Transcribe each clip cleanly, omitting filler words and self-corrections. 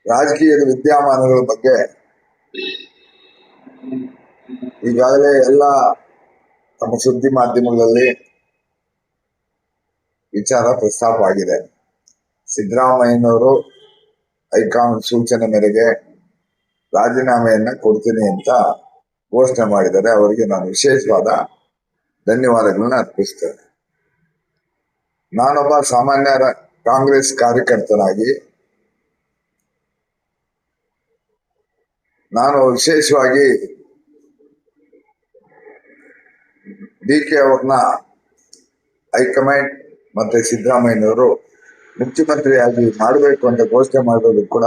ರಾಜಕೀಯದ ವಿದ್ಯಮಾನಗಳ ಬಗ್ಗೆ ಈಗಾಗಲೇ ಎಲ್ಲ ತಮ್ಮ ಸುದ್ದಿ ಮಾಧ್ಯಮಗಳಲ್ಲಿ ವಿಚಾರ ಪ್ರಸ್ತಾಪ ಆಗಿದೆ. ಸಿದ್ದರಾಮಯ್ಯನವರು ಹೈಕಮಾಂಡ್ ಸೂಚನೆ ಮೇರೆಗೆ ರಾಜೀನಾಮೆಯನ್ನ ಕೊಡ್ತೀನಿ ಅಂತ ಘೋಷಣೆ ಮಾಡಿದ್ದಾರೆ. ಅವರಿಗೆ ನಾನು ವಿಶೇಷವಾದ ಧನ್ಯವಾದಗಳನ್ನ ಅರ್ಪಿಸ್ತೇನೆ. ನಾನೊಬ್ಬ ಸಾಮಾನ್ಯ ಕಾಂಗ್ರೆಸ್ ಕಾರ್ಯಕರ್ತನಾಗಿ ನಾನು ವಿಶೇಷವಾಗಿ ಡಿ.ಕೆ. ಅವ್ರನ್ನ ಹೈಕಮಾಂಡ್ ಮತ್ತೆ ಸಿದ್ದರಾಮಯ್ಯನವರು ಮುಖ್ಯಮಂತ್ರಿಯಾಗಿ ಮಾಡಬೇಕು ಅಂತ ಘೋಷಣೆ ಮಾಡೋದು ಕೂಡ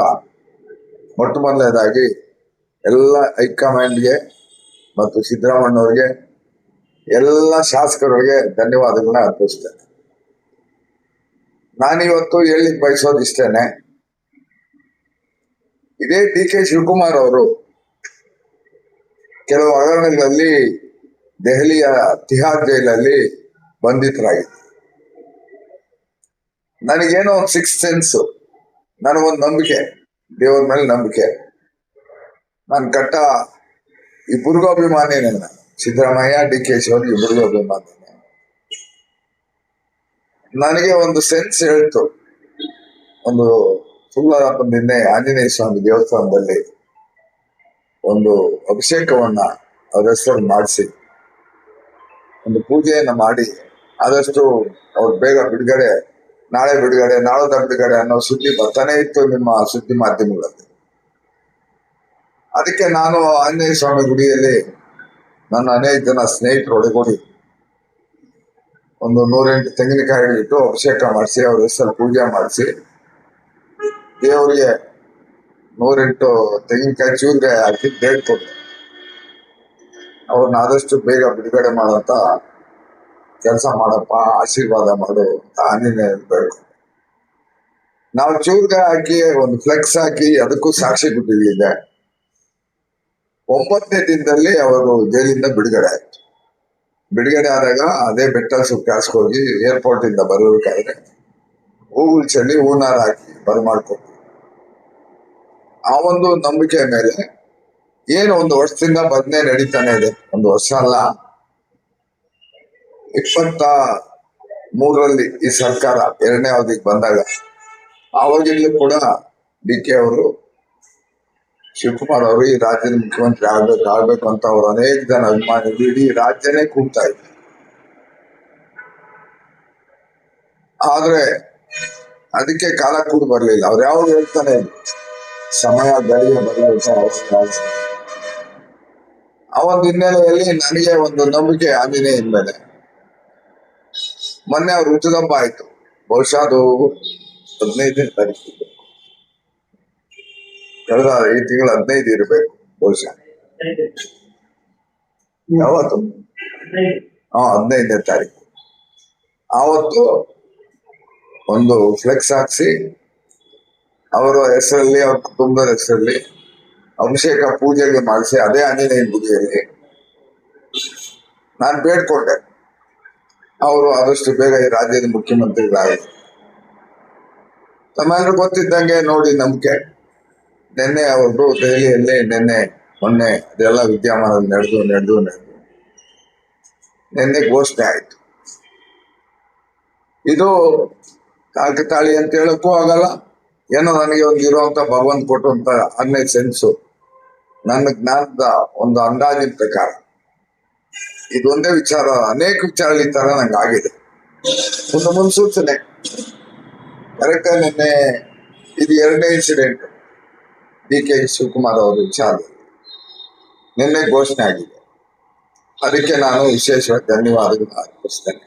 ಮೊಟ್ಟ ಮೊದಲನೇದಾಗಿ ಎಲ್ಲ ಹೈಕಮಾಂಡ್ಗೆ ಮತ್ತು ಸಿದ್ದರಾಮಯ್ಯನವ್ರಿಗೆ ಎಲ್ಲ ಶಾಸಕರಿಗೆ ಧನ್ಯವಾದಗಳನ್ನ ಅರ್ಪಿಸ್ತೇನೆ. ನಾನಿವತ್ತು ಹೇಳಿಕ್ ಬಯಸೋದು ಇಷ್ಟೇನೆ. ಇದೇ ಡಿ.ಕೆ. ಶಿವಕುಮಾರ್ ಅವರು ಕೆಲವು ಹಗರಣಗಳಲ್ಲಿ ದೆಹಲಿಯ ತಿಹಾರ್ ಜೈಲಲ್ಲಿ ಬಂಧಿತರಾಗಿದ್ದರು. ನನಗೇನೋ ಒಂದು ಸಿಕ್ಸ್ ಸೆನ್ಸ್, ನನಗೊಂದು ನಂಬಿಕೆ, ದೇವರ ಮೇಲೆ ನಂಬಿಕೆ. ನಾನು ಇಬ್ಬರಿಗೂ ಅಭಿಮಾನಿನೇ. ಸಿದ್ದರಾಮಯ್ಯ ಡಿ.ಕೆ. ಶಿವಕುಮಾರ್ ಇಬ್ಬರಿಗೂ ಅಭಿಮಾನಿನೇ. ನನಗೆ ಒಂದು ಸೆನ್ಸ್ ಹೇಳ್ತು. ಒಂದು ನಿನ್ನೆ ಆಂಜನೇಯ ಸ್ವಾಮಿ ದೇವಸ್ಥಾನದಲ್ಲಿ ಒಂದು ಅಭಿಷೇಕವನ್ನ ಅವ್ರ ಹೆಸರು ಮಾಡಿಸಿ ಒಂದು ಪೂಜೆಯನ್ನ ಮಾಡಿ ಆದಷ್ಟು ಅವ್ರು ಬೇಗ ಬಿಡುಗಡೆ, ನಾಳೆ ಬಿಡುಗಡೆ, ನಾಳದ ಬಿಡುಗಡೆ ಅನ್ನೋ ಸುದ್ದಿ ಬರ್ತಾನೆ ಇತ್ತು ನಿಮ್ಮ ಸುದ್ದಿ ಮಾಧ್ಯಮಗಳಲ್ಲಿ. ಅದಕ್ಕೆ ನಾನು ಆಂಜನೇಯ ಸ್ವಾಮಿ ಗುಡಿಯಲ್ಲಿ ನನ್ನ ಅನೇಕ ಜನ ಸ್ನೇಹಿತರು ಒಳಗೂಡಿ ಒಂದು 108 ತೆಂಗಿನಕಾಯಿ ಇಟ್ಟು ಅಭಿಷೇಕ ಮಾಡಿಸಿ ಅವ್ರ ಹೆಸರು ಪೂಜೆ ಮಾಡಿಸಿ ದೇವರಿಗೆ 108 ತೆಂಗಿನಕಾಯಿ ಚೂರ್ಗಾಯಿ ಹಾಕಿ ಬೇಡ್ಕೊಟ್ಟೆ. ಅವ್ರನ್ನ ಆದಷ್ಟು ಬೇಗ ಬಿಡುಗಡೆ ಮಾಡೋಂತ ಕೆಲಸ ಮಾಡಪ್ಪ, ಆಶೀರ್ವಾದ ಮಾಡು ಅಂತ ಆಂಜನೇಯ ಬೇಡ್ಕೊಂಡೆ. ನಾವು ಚೂರ್ಗಾಯಿ ಹಾಕಿ ಒಂದು ಫ್ಲೆಕ್ಸ್ ಹಾಕಿ ಅದಕ್ಕೂ ಸಾಕ್ಷಿ ಕೊಟ್ಟಿದ್ದೆ. 9ನೇ ದಿನದಲ್ಲಿ ಅವರು ಜೈಲಿಂದ ಬಿಡುಗಡೆ ಆಯ್ತು. ಬಿಡುಗಡೆ ಆದಾಗ ಅದೇ ಬೆಟ್ಟಲ್ ಸುಕ್ಕಾಸ್ಗೆ ಹೋಗಿ ಏರ್ಪೋರ್ಟ್ ಇಂದ ಬರಬೇಕಾದ್ರೆ ಹೂಗುಲ್ ಚೆಲ್ಲಿ ಹೂನಾರ ಹಾಕಿ ಬರಮಾಡ್ಕೊಂಡು ಆ ಒಂದು ನಂಬಿಕೆ ಮೇಲೆ ಏನು ಒಂದು ವರ್ಷದಿಂದ ಬದನೆ ನಡೀತಾನೆ ಇದೆ. ಒಂದು ವರ್ಷ ಅಲ್ಲ, 23ರಲ್ಲಿ ಈ ಸರ್ಕಾರ 2ನೇ ಅವಧಿಗೆ ಬಂದಾಗ ಆವಾಗಿಂದಲೂ ಕೂಡ ಡಿ.ಕೆ. ಅವರು ಶಿವಕುಮಾರ್ ಅವರು ಈ ರಾಜ್ಯದ ಮುಖ್ಯಮಂತ್ರಿ ಆಗ್ಬೇಕು ಅಂತ ಅವ್ರು ಅನೇಕ ಜನ ಅಭಿಮಾನಿಗಳು ಇಡೀ ರಾಜ್ಯನೇ ಕೂಗ್ತಾ ಇದ್ರು. ಆದ್ರೆ ಅದಕ್ಕೆ ಕಾಲ ಕೂಡ ಬರ್ಲಿಲ್ಲ. ಅವ್ರು ಯಾವಾಗ ಹೇಳ್ತಾನೆ ಸಮಯ ಬೆಳಿಗ್ಗೆ ಬರಬೇಕು. ಆ ಒಂದು ಹಿನ್ನೆಲೆಯಲ್ಲಿ ನನಗೆ ಒಂದು ನಂಬಿಕೆ ಆಂಜನೇಯನ ಮೇಲೆ. ಮೊನ್ನೆ ಅವ್ರು ಹುಟ್ಟುಹಬ್ಬ ಆಯ್ತು. ಬಹುಶಃ ಅದು 15ನೇ ತಾರೀಕು, ಕಳೆದ ಈ ತಿಂಗಳು 15 ಇರಬೇಕು ಬಹುಶಃ. ಯಾವತ್ತು? 15ನೇ ತಾರೀಕು. ಆವತ್ತು ಒಂದು ಫ್ಲೆಕ್ಸ್ ಹಾಕ್ಸಿ ಅವರ ಹೆಸರಲ್ಲಿ, ಅವ್ರ ಕುಟುಂಬದ ಹೆಸರಲ್ಲಿ ಅಭಿಷೇಕ ಪೂಜೆಗೆ ಮಾಡಿಸಿ ಅದೇ ಆಂಜನೇಯ ಗುಡಿಯಲ್ಲಿ ನಾನು ಬೇಡ್ಕೊಂಡೆ ಅವರು ಆದಷ್ಟು ಬೇಗ ಈ ರಾಜ್ಯದ ಮುಖ್ಯಮಂತ್ರಿಗಳಾಗಲಿ. ತಮ್ಮೆಲ್ಲರೂ ಗೊತ್ತಿದ್ದಂಗೆ ನೋಡಿ ನಂಬಿಕೆ. ನಿನ್ನೆ ಅವ್ರದ್ದು ದೆಹಲಿಯಲ್ಲಿ ಮೊನ್ನೆ ಅದೆಲ್ಲ ವಿದ್ಯಮಾನ ನಡೆದು ನಿನ್ನೆ ಘೋಷಣೆ ಆಯ್ತು. ಇದು ಕಾಕತಾಳಿ ಅಂತ ಹೇಳಕ್ಕೂ ಆಗಲ್ಲ. ಏನೋ ನನಗೆ ಒಂದು ಇರುವಂತ ಭಗವಂತ ಕೊಟ್ಟಂತ 10ನೇ ಸೆನ್ಸು, ನನ್ನ ಜ್ಞಾನದ ಒಂದು ಅಂದಾಜಿನ ಪ್ರಕಾರ ಇದೊಂದೇ ವಿಚಾರ, ಅನೇಕ ವಿಚಾರ ಈ ತರ ನಂಗೆ ಆಗಿದೆ. ಒಂದು ಮುನ್ಸೂಚನೆ ಕರೆಕ್ಟ್. ನಿನ್ನೆ ಇದು 2ನೇ ಇನ್ಸಿಡೆಂಟ್ ಡಿ.ಕೆ. ಶಿವಕುಮಾರ್ ಅವರ ವಿಚಾರ ನಿನ್ನೆ ಘೋಷಣೆ ಆಗಿದೆ. ಅದಕ್ಕೆ ನಾನು ವಿಶೇಷವಾಗಿ ಧನ್ಯವಾದಗಳು ಅರ್ಪಿಸ್ತೇನೆ.